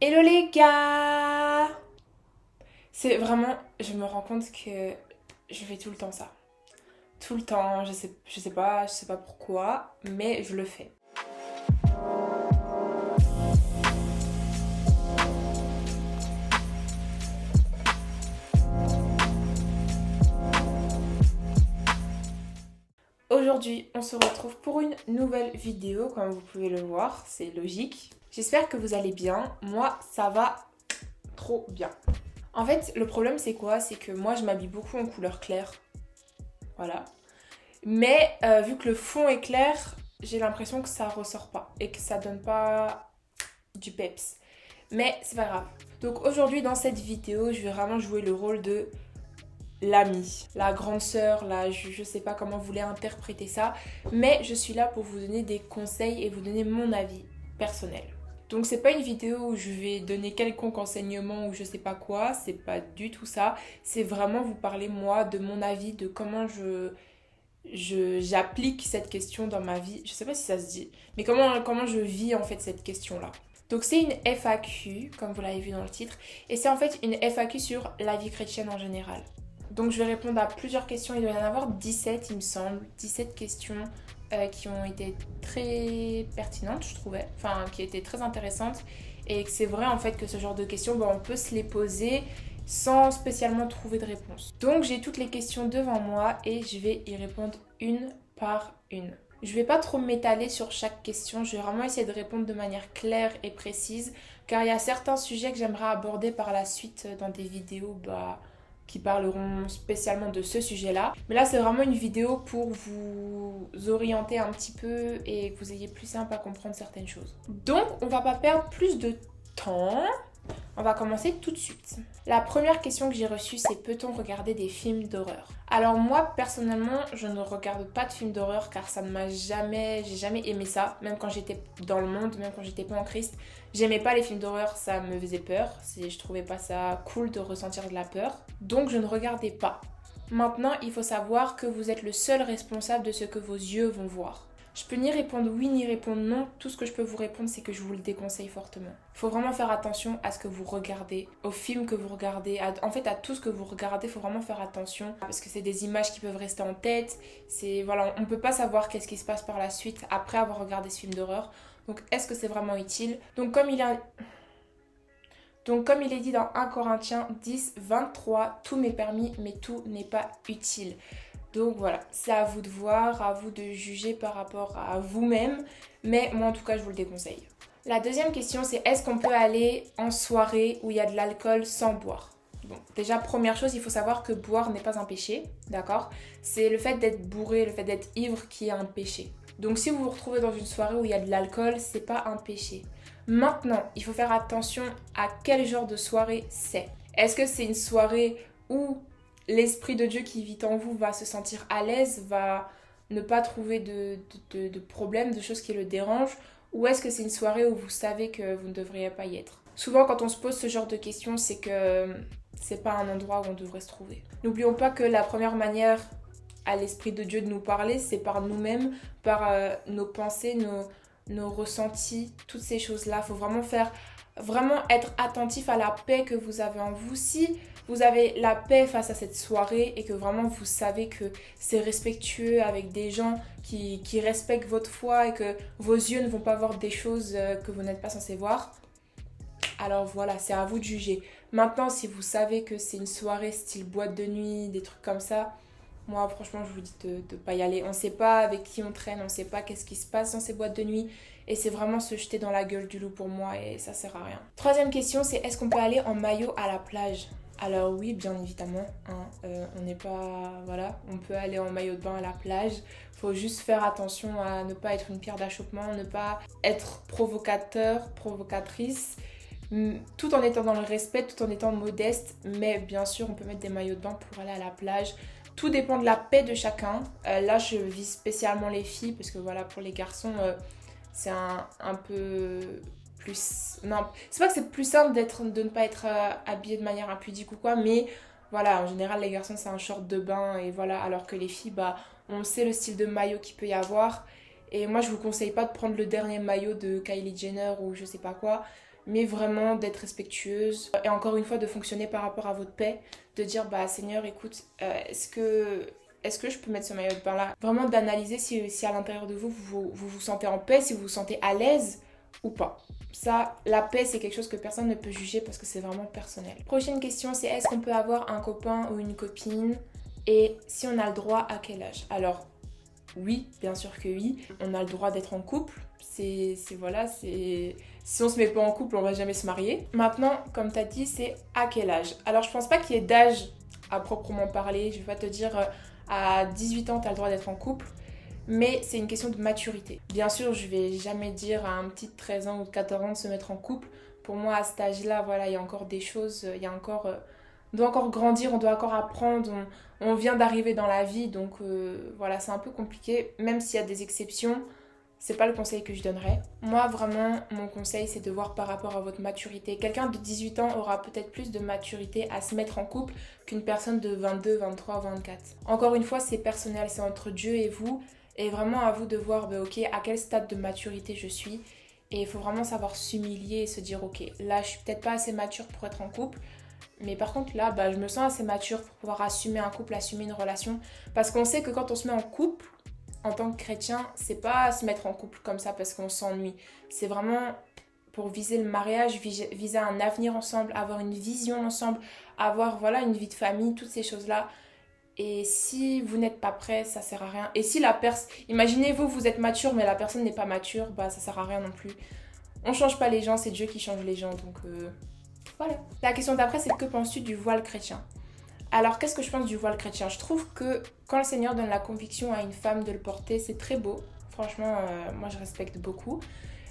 Hello les gars! C'est vraiment, je me rends compte que je fais tout le temps ça. Tout le temps, je sais pas pourquoi, mais je le fais. Aujourd'hui, on se retrouve pour une nouvelle vidéo, comme vous pouvez le voir, c'est logique. J'espère que vous allez bien. Moi, ça va trop bien. En fait, le problème c'est quoi? C'est que moi, je m'habille beaucoup en couleur claire. Voilà. Mais vu que le fond est clair, j'ai l'impression que ça ressort pas et que ça donne pas du peps. Mais c'est pas grave. Donc aujourd'hui dans cette vidéo, je vais vraiment jouer le rôle de l'amie, la grande sœur, je sais pas comment vous voulez interpréter ça, mais je suis là pour vous donner des conseils et vous donner mon avis personnel. Donc c'est pas une vidéo où je vais donner quelconque enseignement ou je sais pas quoi, c'est pas du tout ça, c'est vraiment vous parler moi de mon avis, de comment j'applique cette question dans ma vie. Je sais pas si ça se dit, mais comment je vis en fait cette question-là. Donc c'est une FAQ, comme vous l'avez vu dans le titre, et c'est en fait une FAQ sur la vie chrétienne en général. Donc je vais répondre à plusieurs questions, il doit y en avoir 17 il me semble, 17 questions qui ont été très pertinentes je trouvais, enfin qui étaient très intéressantes et que c'est vrai en fait que ce genre de questions, on peut se les poser sans spécialement trouver de réponse. Donc j'ai toutes les questions devant moi et je vais y répondre une par une. Je vais pas trop m'étaler sur chaque question, je vais vraiment essayer de répondre de manière claire et précise car il y a certains sujets que j'aimerais aborder par la suite dans des vidéos qui parleront spécialement de ce sujet-là. Mais là, c'est vraiment une vidéo pour vous orienter un petit peu et que vous ayez plus simple à comprendre certaines choses. Donc, on va pas perdre plus de temps. On va commencer tout de suite. La première question que j'ai reçue, c'est peut-on regarder des films d'horreur? Alors moi, personnellement, je ne regarde pas de films d'horreur car ça ne m'a jamais... J'ai jamais aimé ça, même quand j'étais dans le monde, même quand j'étais pas en Christ. J'aimais pas les films d'horreur, ça me faisait peur. Je trouvais pas ça cool de ressentir de la peur. Donc je ne regardais pas. Maintenant, il faut savoir que vous êtes le seul responsable de ce que vos yeux vont voir. Je peux ni répondre oui ni répondre non. Tout ce que je peux vous répondre, c'est que je vous le déconseille fortement. Il faut vraiment faire attention à ce que vous regardez, aux films que vous regardez, en fait à tout ce que vous regardez, il faut vraiment faire attention parce que c'est des images qui peuvent rester en tête. Voilà, on ne peut pas savoir qu'est-ce qui se passe par la suite après avoir regardé ce film d'horreur. Donc est-ce que c'est vraiment utile? Donc comme il est dit dans 1 Corinthiens 10, 23, tout m'est permis mais tout n'est pas utile. Donc voilà, c'est à vous de voir, à vous de juger par rapport à vous-même, mais moi en tout cas je vous le déconseille. La deuxième question c'est est-ce qu'on peut aller en soirée où il y a de l'alcool sans boire? Bon, déjà première chose, il faut savoir que boire n'est pas un péché, d'accord? C'est le fait d'être bourré, le fait d'être ivre qui est un péché. Donc si vous vous retrouvez dans une soirée où il y a de l'alcool, c'est pas un péché. Maintenant, il faut faire attention à quel genre de soirée c'est. Est-ce que c'est une soirée où l'Esprit de Dieu qui vit en vous va se sentir à l'aise, va ne pas trouver de problèmes, de choses qui le dérangent, ou est-ce que c'est une soirée où vous savez que vous ne devriez pas y être? Souvent quand on se pose ce genre de questions, c'est que c'est pas un endroit où on devrait se trouver. N'oublions pas que la première manière à l'Esprit de Dieu de nous parler, c'est par nous-mêmes, par nos pensées, nos ressentis, toutes ces choses-là. Il faut vraiment être attentif à la paix que vous avez en vous. Si vous avez la paix face à cette soirée et que vraiment vous savez que c'est respectueux avec des gens qui respectent votre foi et que vos yeux ne vont pas voir des choses que vous n'êtes pas censé voir, alors voilà, c'est à vous de juger. Maintenant, si vous savez que c'est une soirée style boîte de nuit, des trucs comme ça, moi franchement je vous dis de ne pas y aller. On ne sait pas avec qui on traîne, on ne sait pas qu'est-ce qui se passe dans ces boîtes de nuit. Et c'est vraiment se jeter dans la gueule du loup pour moi et ça sert à rien. Troisième question, c'est est-ce qu'on peut aller en maillot à la plage? Alors oui, bien évidemment, hein, on n'est pas... Voilà, on peut aller en maillot de bain à la plage. Faut juste faire attention à ne pas être une pierre d'achoppement, ne pas être provocateur, provocatrice, tout en étant dans le respect, tout en étant modeste. Mais bien sûr, on peut mettre des maillots de bain pour aller à la plage. Tout dépend de la paix de chacun. Là, je vise spécialement les filles parce que voilà, pour les garçons, c'est un peu plus... Non, c'est pas que c'est plus simple de ne pas être habillé de manière impudique ou quoi, mais voilà, en général, les garçons, c'est un short de bain et voilà, alors que les filles, on sait le style de maillot qu'il peut y avoir. Et moi, je vous conseille pas de prendre le dernier maillot de Kylie Jenner ou je sais pas quoi. mais vraiment d'être respectueuse et encore une fois de fonctionner par rapport à votre paix, de dire bah Seigneur écoute, est-ce que je peux mettre ce maillot de bain là? Vraiment d'analyser si à l'intérieur de vous sentez en paix, si vous vous sentez à l'aise ou pas. Ça, la paix, c'est quelque chose que personne ne peut juger parce que c'est vraiment personnel. Prochaine question, c'est est-ce qu'on peut avoir un copain ou une copine et si on a le droit, à quel âge? Alors, oui, bien sûr que oui. On a le droit d'être en couple. C'est si on se met pas en couple, on va jamais se marier. Maintenant, comme tu as dit, c'est à quel âge? Alors, je pense pas qu'il y ait d'âge à proprement parler. Je vais pas te dire à 18 ans, tu as le droit d'être en couple. Mais c'est une question de maturité. Bien sûr, je vais jamais dire à un petit de 13 ans ou de 14 ans de se mettre en couple. Pour moi, à cet âge-là, voilà, il y a encore des choses, on doit encore grandir, on doit encore apprendre, on vient d'arriver dans la vie, donc voilà, c'est un peu compliqué. Même s'il y a des exceptions, c'est pas le conseil que je donnerais. Moi, vraiment, mon conseil, c'est de voir par rapport à votre maturité. Quelqu'un de 18 ans aura peut-être plus de maturité à se mettre en couple qu'une personne de 22, 23, 24. Encore une fois, c'est personnel, c'est entre Dieu et vous. Et vraiment à vous de voir, ok, à quel stade de maturité je suis. Et il faut vraiment savoir s'humilier et se dire, ok, là, je suis peut-être pas assez mature pour être en couple. Mais par contre, là, je me sens assez mature pour pouvoir assumer un couple, assumer une relation. Parce qu'on sait que quand on se met en couple, en tant que chrétien, c'est pas se mettre en couple comme ça parce qu'on s'ennuie. C'est vraiment pour viser le mariage, viser un avenir ensemble, avoir une vision ensemble, avoir voilà une vie de famille, toutes ces choses-là. Et si vous n'êtes pas prêt, ça sert à rien. Et si la personne... Imaginez-vous, vous êtes mature, mais la personne n'est pas mature, ça sert à rien non plus. On change pas les gens, c'est Dieu qui change les gens, donc voilà. La question d'après, c'est que penses-tu du voile chrétien? Alors, qu'est-ce que je pense du voile chrétien? Je trouve que quand le Seigneur donne la conviction à une femme de le porter, c'est très beau. Franchement, moi je respecte beaucoup.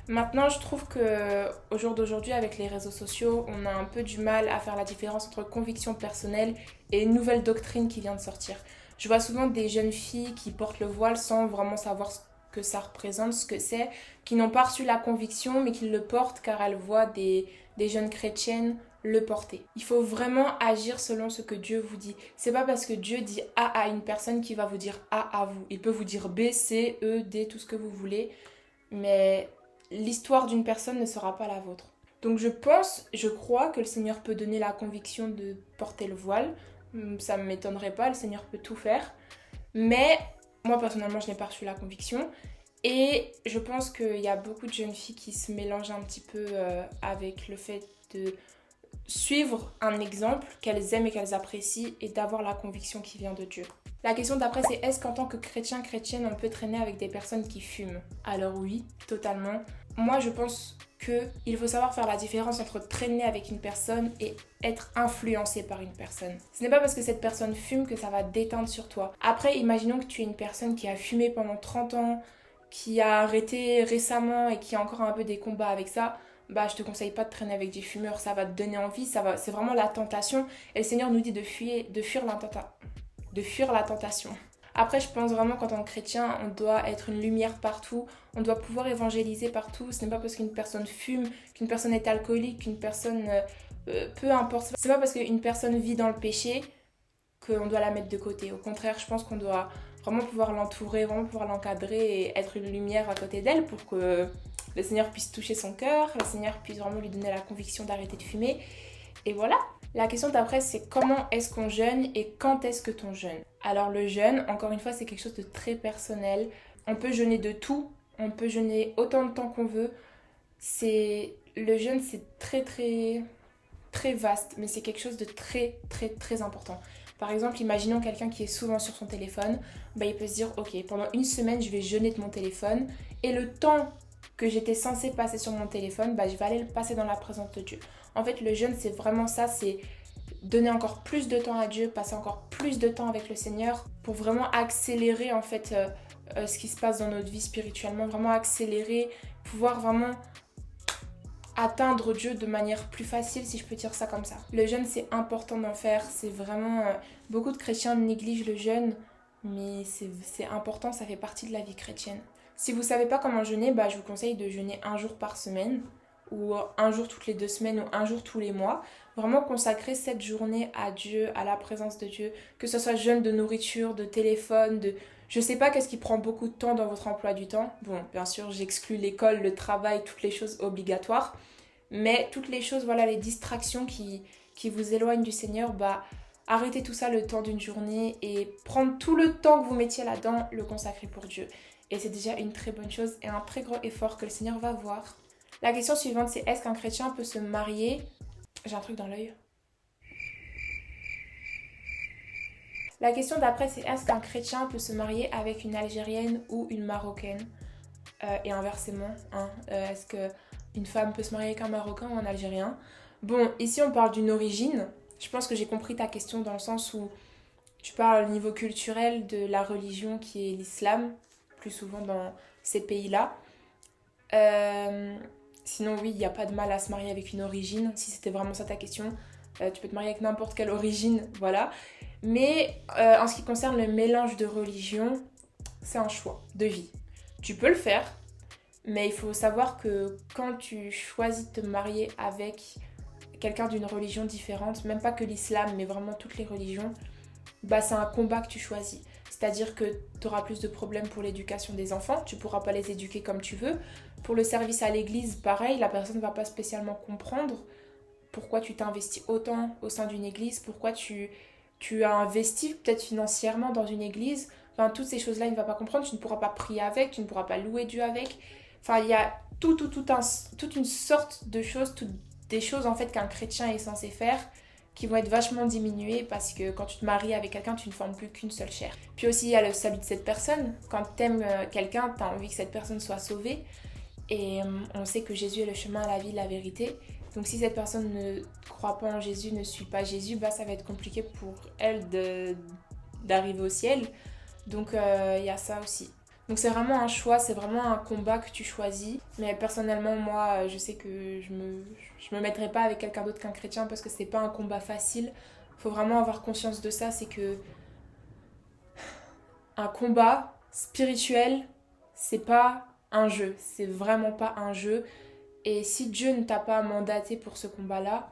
Maintenant, je trouve que au jour d'aujourd'hui, avec les réseaux sociaux, on a un peu du mal à faire la différence entre conviction personnelle et une nouvelle doctrine qui vient de sortir. Je vois souvent des jeunes filles qui portent le voile sans vraiment savoir ce que ça représente, ce que c'est, qui n'ont pas reçu la conviction, mais qui le portent car elles voient des jeunes chrétiennes le porter. Il faut vraiment agir selon ce que Dieu vous dit. C'est pas parce que Dieu dit A à une personne qu'il va vous dire A à vous. Il peut vous dire B, C, E, D, tout ce que vous voulez, mais l'histoire d'une personne ne sera pas la vôtre. Donc je crois que le Seigneur peut donner la conviction de porter le voile. Ça ne m'étonnerait pas, le Seigneur peut tout faire. Mais moi personnellement, je n'ai pas reçu la conviction. Et je pense qu'il y a beaucoup de jeunes filles qui se mélangent un petit peu avec le fait de suivre un exemple qu'elles aiment et qu'elles apprécient et d'avoir la conviction qui vient de Dieu. La question d'après, c'est est-ce qu'en tant que chrétien, chrétienne, on peut traîner avec des personnes qui fument? Alors oui, totalement. Moi, je pense qu'il faut savoir faire la différence entre traîner avec une personne et être influencé par une personne. Ce n'est pas parce que cette personne fume que ça va déteindre sur toi. Après, imaginons que tu es une personne qui a fumé pendant 30 ans, qui a arrêté récemment et qui a encore un peu des combats avec ça. Je te conseille pas de traîner avec des fumeurs, ça va te donner envie, c'est vraiment la tentation. Et le Seigneur nous dit de fuir la tentation. Après, je pense vraiment qu'en tant que chrétien, on doit être une lumière partout, on doit pouvoir évangéliser partout. Ce n'est pas parce qu'une personne fume, qu'une personne est alcoolique, qu'une personne... peu importe. C'est pas parce qu'une personne vit dans le péché qu'on doit la mettre de côté. Au contraire, je pense qu'on doit vraiment pouvoir l'entourer, vraiment pouvoir l'encadrer et être une lumière à côté d'elle pour que le Seigneur puisse toucher son cœur, le Seigneur puisse vraiment lui donner la conviction d'arrêter de fumer. Et voilà. La question d'après, c'est comment est-ce qu'on jeûne et quand est-ce que t'on jeûne? Alors le jeûne, encore une fois, c'est quelque chose de très personnel. On peut jeûner de tout, on peut jeûner autant de temps qu'on veut. Le jeûne, c'est très très très vaste, mais c'est quelque chose de très très très important. Par exemple, imaginons quelqu'un qui est souvent sur son téléphone, il peut se dire ok, pendant une semaine, je vais jeûner de mon téléphone et le temps que j'étais censée passer sur mon téléphone, je vais aller le passer dans la présence de Dieu. En fait, le jeûne, c'est vraiment ça, c'est donner encore plus de temps à Dieu, passer encore plus de temps avec le Seigneur pour vraiment accélérer en fait ce qui se passe dans notre vie spirituellement, vraiment accélérer, pouvoir vraiment atteindre Dieu de manière plus facile, si je peux dire ça comme ça. Le jeûne, c'est important d'en faire, c'est vraiment... beaucoup de chrétiens négligent le jeûne, mais c'est important, ça fait partie de la vie chrétienne. Si vous ne savez pas comment jeûner, je vous conseille de jeûner un jour par semaine, ou un jour toutes les 2 semaines, ou un jour tous les mois. Vraiment consacrer cette journée à Dieu, à la présence de Dieu, que ce soit jeûne de nourriture, de téléphone, de... Je sais pas qu'est-ce qui prend beaucoup de temps dans votre emploi du temps. Bon, bien sûr, j'exclus l'école, le travail, toutes les choses obligatoires. Mais toutes les choses, voilà, les distractions qui vous éloignent du Seigneur, bah arrêtez tout ça le temps d'une journée et prendre tout le temps que vous mettiez là-dedans, le consacrer pour Dieu. Et c'est déjà une très bonne chose et un très gros effort que le Seigneur va voir. La question suivante, c'est est-ce qu'un chrétien peut se marier? J'ai un truc dans l'œil. La question d'après, c'est est-ce qu'un chrétien peut se marier avec une Algérienne ou une Marocaine? Et inversement, hein, est-ce qu'une femme peut se marier avec un Marocain ou un Algérien? Bon, ici on parle d'une origine. Je pense que j'ai compris ta question dans le sens où tu parles au niveau culturel de la religion qui est l'islam, plus souvent dans ces pays-là. Euh, Sinon, oui, il n'y a pas de mal à se marier avec une origine, si c'était vraiment ça ta question. Tu peux te marier avec n'importe quelle origine, voilà. Mais en ce qui concerne le mélange de religions, c'est un choix de vie. Tu peux le faire, mais il faut savoir que quand tu choisis de te marier avec quelqu'un d'une religion différente, même pas que l'islam, mais vraiment toutes les religions, bah c'est un combat que tu choisis. C'est-à-dire que tu auras plus de problèmes pour l'éducation des enfants, tu pourras pas les éduquer comme tu veux. Pour le service à l'église, pareil, la personne ne va pas spécialement comprendre pourquoi tu t'investis autant au sein d'une église, pourquoi tu as investi peut-être financièrement dans une église. Enfin, toutes ces choses-là, il ne va pas comprendre, tu ne pourras pas prier avec, tu ne pourras pas louer Dieu avec. Enfin, il y a toute une sorte de choses, toutes des choses en fait qu'un chrétien est censé faire qui vont être vachement diminuées parce que quand tu te maries avec quelqu'un, tu ne formes plus qu'une seule chair. Puis aussi, il y a le salut de cette personne. Quand tu aimes quelqu'un, tu as envie que cette personne soit sauvée. Et on sait que Jésus est le chemin, la vie, la vérité. Donc si cette personne ne croit pas en Jésus, ne suit pas Jésus, bah ça va être compliqué pour elle d'arriver au ciel. Donc il y a ça aussi. Donc c'est vraiment un choix, c'est vraiment un combat que tu choisis. Mais personnellement, moi, je sais que je me mettrai pas avec quelqu'un d'autre qu'un chrétien parce que c'est pas un combat facile. Faut vraiment avoir conscience de ça, c'est que un combat spirituel, c'est pas un jeu, c'est vraiment pas un jeu. Et si Dieu ne t'a pas mandaté pour ce combat-là,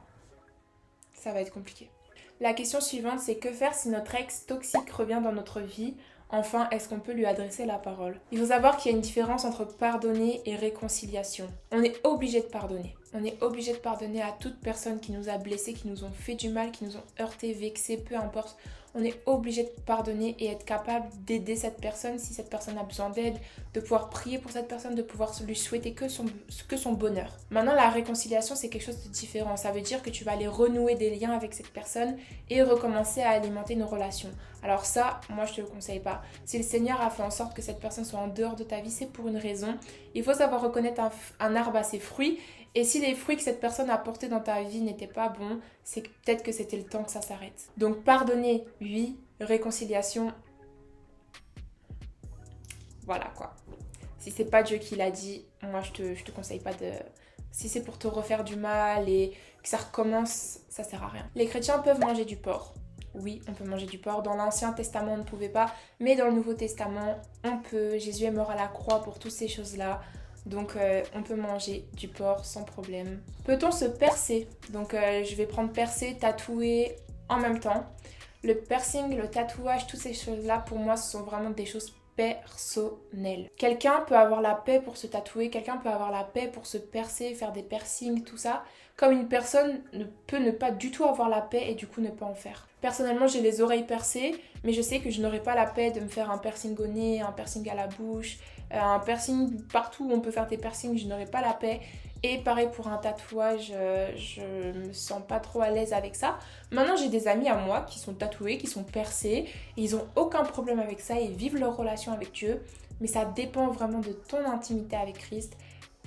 ça va être compliqué. La question suivante, c'est que faire si notre ex toxique revient dans notre vie? Enfin, est-ce qu'on peut lui adresser la parole? Il faut savoir qu'il y a une différence entre pardonner et réconciliation. On est obligé de pardonner. On est obligé de pardonner à toute personne qui nous a blessés, qui nous ont fait du mal, qui nous ont heurtés, vexés, peu importe. On est obligé de pardonner et être capable d'aider cette personne si cette personne a besoin d'aide, de pouvoir prier pour cette personne, de pouvoir lui souhaiter que son bonheur. Maintenant, la réconciliation, c'est quelque chose de différent. Ça veut dire que tu vas aller renouer des liens avec cette personne et recommencer à alimenter nos relations. Alors ça, moi, je te le conseille pas. Si le Seigneur a fait en sorte que cette personne soit en dehors de ta vie, c'est pour une raison. Il faut savoir reconnaître un arbre à ses fruits. Et si les fruits que cette personne a portés dans ta vie n'étaient pas bons, c'est peut-être que c'était le temps que ça s'arrête. Donc pardonner, oui. Réconciliation, voilà quoi. Si c'est pas Dieu qui l'a dit, moi je te conseille pas de... Si c'est pour te refaire du mal et que ça recommence, ça sert à rien. Les chrétiens peuvent manger du porc. Oui, on peut manger du porc. Dans l'Ancien Testament, on ne pouvait pas. Mais dans le Nouveau Testament, on peut. Jésus est mort à la croix pour toutes ces choses-là. Donc on peut manger du porc sans problème. Peut-on se percer? Donc je vais prendre percer, tatouer en même temps. Le piercing, le tatouage, toutes ces choses-là, pour moi, ce sont vraiment des choses personnelles. Quelqu'un peut avoir la paix pour se tatouer, quelqu'un peut avoir la paix pour se percer, faire des piercings, tout ça. Comme une personne peut ne pas du tout avoir la paix et du coup ne pas en faire. Personnellement, j'ai les oreilles percées, mais je sais que je n'aurai pas la paix de me faire un piercing au nez, un piercing à la bouche, un piercing partout où on peut faire des piercings, je n'aurai pas la paix. Et pareil pour un tatouage, je me sens pas trop à l'aise avec ça. Maintenant, j'ai des amis à moi qui sont tatoués, qui sont percés, et ils ont aucun problème avec ça, ils vivent leur relation avec Dieu. Mais ça dépend vraiment de ton intimité avec Christ.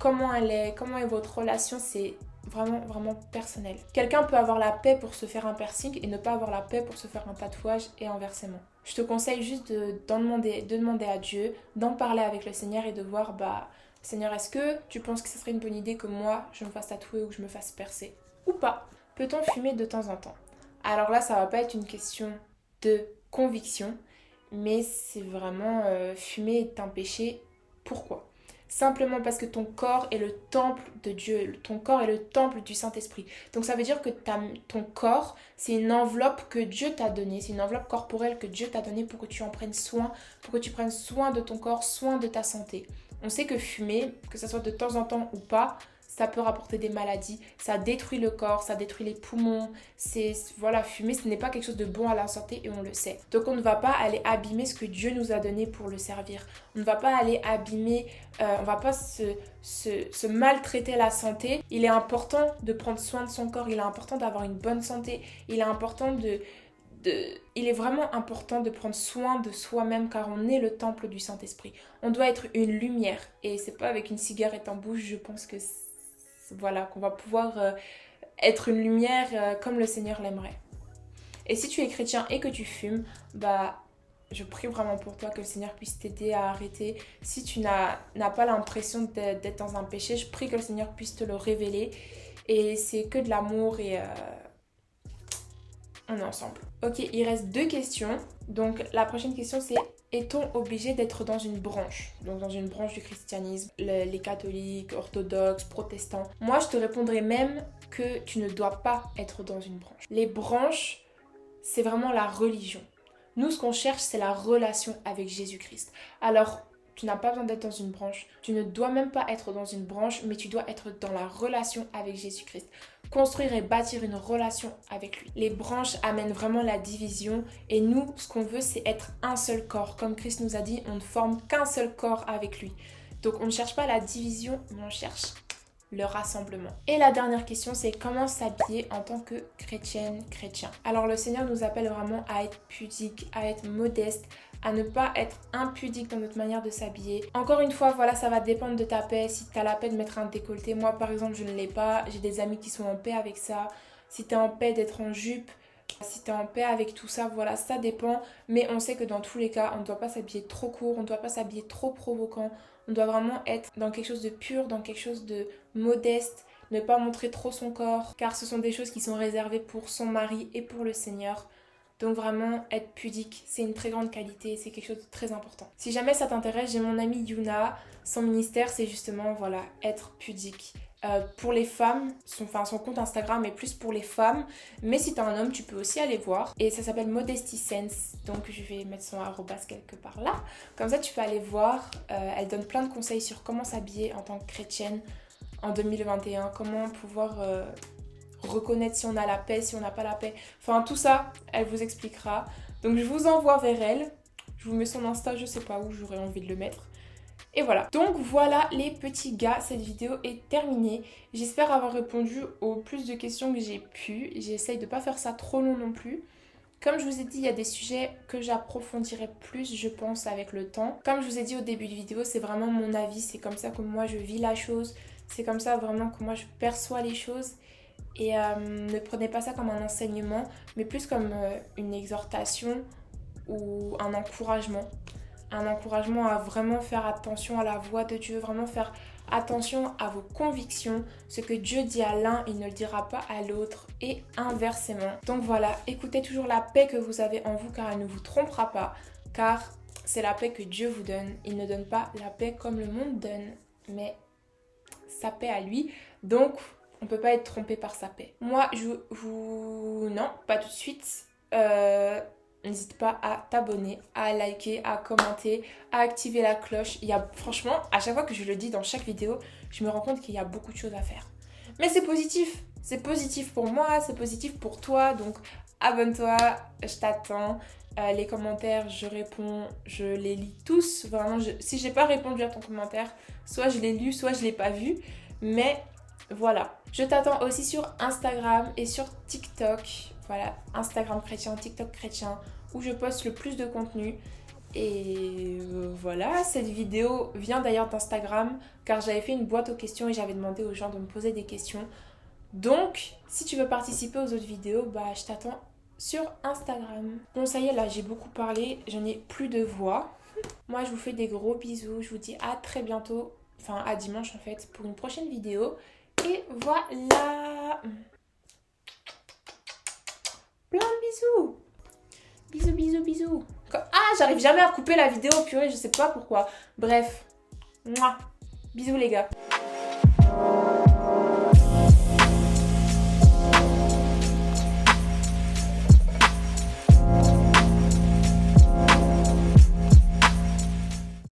Comment est votre relation, c'est vraiment, vraiment personnel. Quelqu'un peut avoir la paix pour se faire un piercing et ne pas avoir la paix pour se faire un tatouage et inversement. Je te conseille juste de demander à Dieu, d'en parler avec le Seigneur et de voir, Seigneur, est-ce que tu penses que ce serait une bonne idée que moi, je me fasse tatouer ou que je me fasse percer? Ou pas? Peut-on fumer de temps en temps? Alors là, ça va pas être une question de conviction, mais c'est vraiment fumer est un péché. Pourquoi? Simplement parce que ton corps est le temple de Dieu, ton corps est le temple du Saint-Esprit. Donc ça veut dire que ton corps, c'est une enveloppe que Dieu t'a donnée, c'est une enveloppe corporelle que Dieu t'a donnée pour que tu en prennes soin, pour que tu prennes soin de ton corps, soin de ta santé. On sait que fumer, que ce soit de temps en temps ou pas, ça peut rapporter des maladies, ça détruit le corps, ça détruit les poumons. Voilà, fumer, ce n'est pas quelque chose de bon à la santé et on le sait. Donc on ne va pas aller abîmer ce que Dieu nous a donné pour le servir. On ne va pas aller abîmer, on ne va pas se maltraiter la santé. Il est important de prendre soin de son corps, il est important d'avoir une bonne santé, il est vraiment important de prendre soin de soi-même car on est le temple du Saint-Esprit. On doit être une lumière et c'est pas avec une cigarette en bouche, je pense que voilà, qu'on va pouvoir être une lumière comme le Seigneur l'aimerait. Et si tu es chrétien et que tu fumes, je prie vraiment pour toi que le Seigneur puisse t'aider à arrêter. Si tu n'as pas l'impression d'être dans un péché, je prie que le Seigneur puisse te le révéler. Et c'est que de l'amour et on est ensemble. Ok, il reste 2 questions. Donc la prochaine question c'est: est-on obligé d'être dans une branche? Donc dans une branche du christianisme, les catholiques, orthodoxes, protestants. Moi je te répondrai même que tu ne dois pas être dans une branche. Les branches, c'est vraiment la religion. Nous ce qu'on cherche c'est la relation avec Jésus-Christ. Alors tu n'as pas besoin d'être dans une branche, tu ne dois même pas être dans une branche, mais tu dois être dans la relation avec Jésus-Christ. Construire et bâtir une relation avec lui. Les branches amènent vraiment la division et nous, ce qu'on veut, c'est être un seul corps. Comme Christ nous a dit, on ne forme qu'un seul corps avec lui. Donc on ne cherche pas la division, mais on cherche le rassemblement. Et la dernière question, c'est comment s'habiller en tant que chrétienne, chrétien. Alors le Seigneur nous appelle vraiment à être pudique, à être modeste, à ne pas être impudique dans notre manière de s'habiller. Encore une fois, voilà, ça va dépendre de ta paix. Si tu as la paix de mettre un décolleté, moi par exemple je ne l'ai pas, j'ai des amis qui sont en paix avec ça. Si tu es en paix d'être en jupe, si tu es en paix avec tout ça, voilà, ça dépend. Mais on sait que dans tous les cas, on ne doit pas s'habiller trop court, on ne doit pas s'habiller trop provoquant. On doit vraiment être dans quelque chose de pur, dans quelque chose de modeste, ne pas montrer trop son corps, car ce sont des choses qui sont réservées pour son mari et pour le Seigneur. Donc vraiment, être pudique, c'est une très grande qualité, c'est quelque chose de très important. Si jamais ça t'intéresse, j'ai mon amie Yuna, son ministère c'est justement, voilà, être pudique. Pour les femmes, son compte Instagram est plus pour les femmes, mais si t'es un homme, tu peux aussi aller voir. Et ça s'appelle Modesty Sense, donc je vais mettre son arrobas quelque part là. Comme ça, tu peux aller voir. Elle donne plein de conseils sur comment s'habiller en tant que chrétienne en 2021, comment pouvoir reconnaître si on a la paix, si on n'a pas la paix. Enfin, tout ça, elle vous expliquera. Donc, je vous envoie vers elle. Je vous mets son Insta, je sais pas où, j'aurais envie de le mettre. Et voilà. Donc, voilà les petits gars, cette vidéo est terminée. J'espère avoir répondu aux plus de questions que j'ai pu. J'essaye de pas faire ça trop long non plus. Comme je vous ai dit, il y a des sujets que j'approfondirai plus, je pense, avec le temps. Comme je vous ai dit au début de vidéo, c'est vraiment mon avis. C'est comme ça que moi, je vis la chose. C'est comme ça vraiment que moi, je perçois les choses. Et ne prenez pas ça comme un enseignement, mais plus comme une exhortation ou un encouragement. Un encouragement à vraiment faire attention à la voix de Dieu, vraiment faire attention à vos convictions. Ce que Dieu dit à l'un, il ne le dira pas à l'autre et inversement. Donc voilà, écoutez toujours la paix que vous avez en vous car elle ne vous trompera pas. Car c'est la paix que Dieu vous donne. Il ne donne pas la paix comme le monde donne, mais sa paix à lui. Donc on ne peut pas être trompé par sa paix. Moi, non, pas tout de suite. N'hésite pas à t'abonner, à liker, à commenter, à activer la cloche. Franchement, à chaque fois que je le dis dans chaque vidéo, je me rends compte qu'il y a beaucoup de choses à faire. Mais c'est positif. C'est positif pour moi, c'est positif pour toi. Donc abonne-toi, je t'attends. Les commentaires, je réponds, je les lis tous. Vraiment, si j'ai pas répondu à ton commentaire, soit je l'ai lu, soit je l'ai pas vu. Mais voilà. Je t'attends aussi sur Instagram et sur TikTok. Voilà, Instagram chrétien, TikTok chrétien, où je poste le plus de contenu. Et voilà, cette vidéo vient d'ailleurs d'Instagram, car j'avais fait une boîte aux questions et j'avais demandé aux gens de me poser des questions. Donc, si tu veux participer aux autres vidéos, je t'attends sur Instagram. Bon, ça y est, là, j'ai beaucoup parlé, je n'ai plus de voix. Moi, je vous fais des gros bisous, je vous dis à très bientôt, enfin à dimanche en fait, pour une prochaine vidéo. Et voilà! Plein de bisous. Bisous, bisous, bisous. Ah, j'arrive jamais à couper la vidéo, purée, je sais pas pourquoi. Bref. Mouah. Bisous les gars.